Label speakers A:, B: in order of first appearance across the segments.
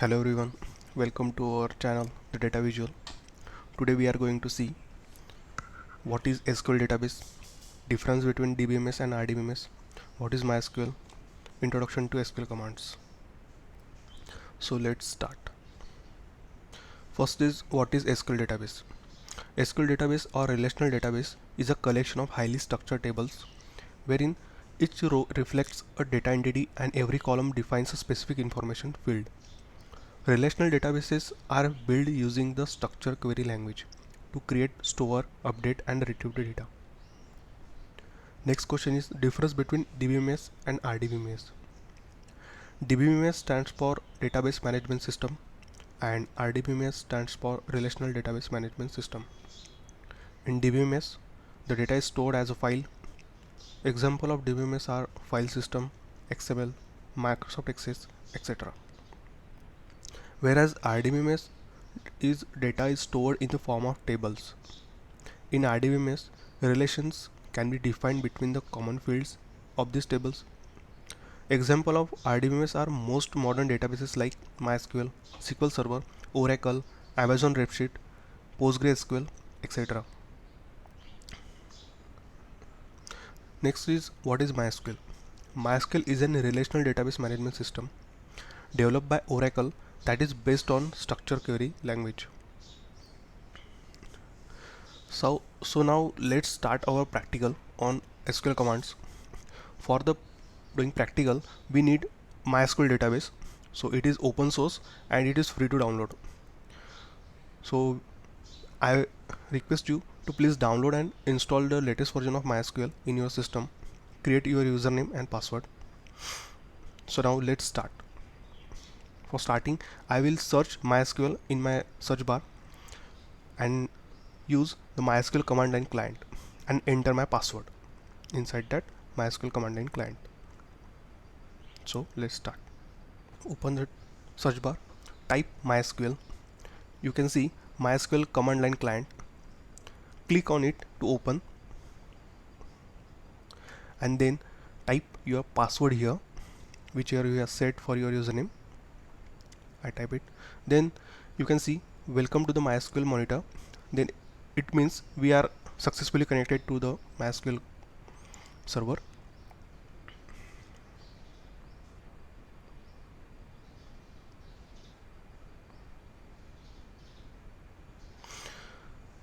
A: Hello everyone, welcome to our channel The Data Visual. Today we are going to see what is SQL database, difference between DBMS and RDBMS, what is MySQL, introduction to SQL commands. So let's start. First is what is SQL database. SQL database or relational database is a collection of highly structured tables wherein each row reflects a data entity and every column defines a specific information field. Relational databases are built using the structure query language to create, store, update and retrieve the data. Next question is difference between DBMS and RDBMS. DBMS stands for Database Management System and RDBMS stands for Relational Database Management System. In DBMS, the data is stored as a file. Example of DBMS are file system, XML, Microsoft Access, etc. Whereas RDBMS is data is stored in the form of tables. In RDBMS, relations can be defined between the common fields of these tables. Example of RDBMS are most modern databases like MySQL, SQL Server, Oracle, Amazon Redshift, PostgreSQL, etc. Next is what is MySQL. MySQL is a relational database management system developed by Oracle that is based on structure query language. So now let's start our practical on SQL commands. For the doing practical, we need MySQL database. So it is open source and it is free to download. So I request you to please download and install the latest version of MySQL in your system. Create your username and password. So now let's start. For starting, I will search MySQL in my search bar and use the MySQL command line client and enter my password inside that MySQL command line client. So let's start. Open the search bar, type MySQL. You can see MySQL command line client. Click on it to open and then type your password here, whichever you have set for your username. I type it. Then you can see welcome to the MySQL monitor. Then it means we are successfully connected to the MySQL server.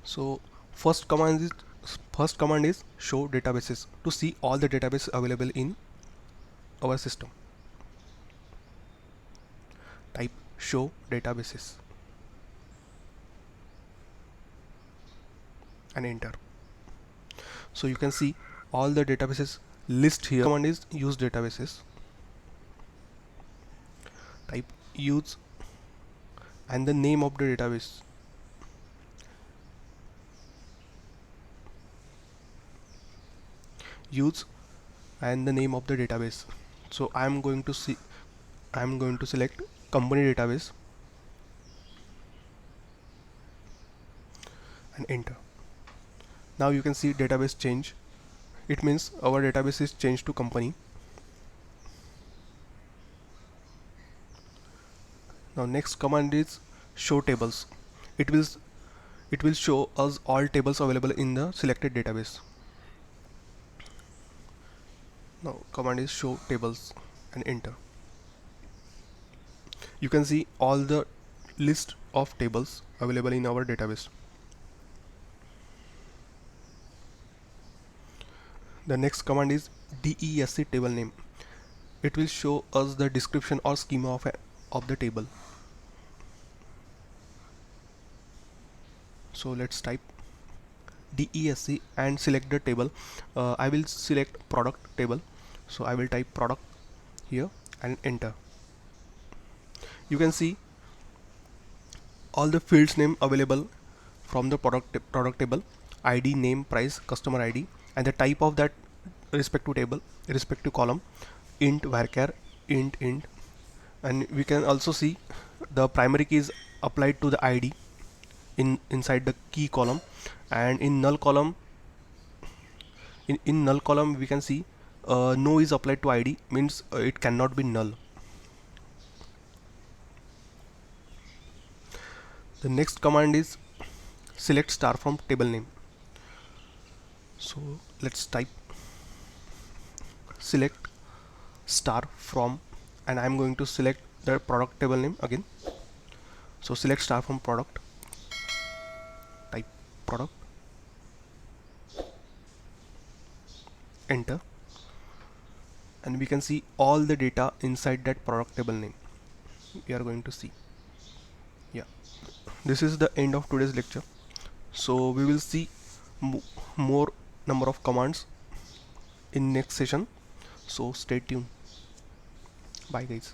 A: So first command is show databases to see all the databases available in our system. Type show databases and enter. So you can see all the databases list here. Command is use databases. Type use and the name of the database. Use and the name of the database. So I'm going to select company database and enter. Now you can see database change. It means our database is changed to company. Now next command is show tables. It will show us all tables available in the selected database. Now command is show tables and enter. You can see all the list of tables available in our database. The next command is desc table name. It will show us the description or schema of the table. So let's type desc and select the table. I will select product table. So I will type product here and enter. You can see all the fields name available from the product table: ID, name, price, customer ID, and the type of that respective table, respective column, int, varchar, int, and we can also see the primary key is applied to the ID inside the key column, and in null column we can see no is applied to ID, means it cannot be null. The next command is select star from table name. So let's type select star from, and I'm going to select the product table name again. So select star from product, type product, enter, and we can see all the data inside that product table name. We are going to see. Yeah, this is the end of today's lecture. So we will see more number of commands in next session. So stay tuned. Bye guys.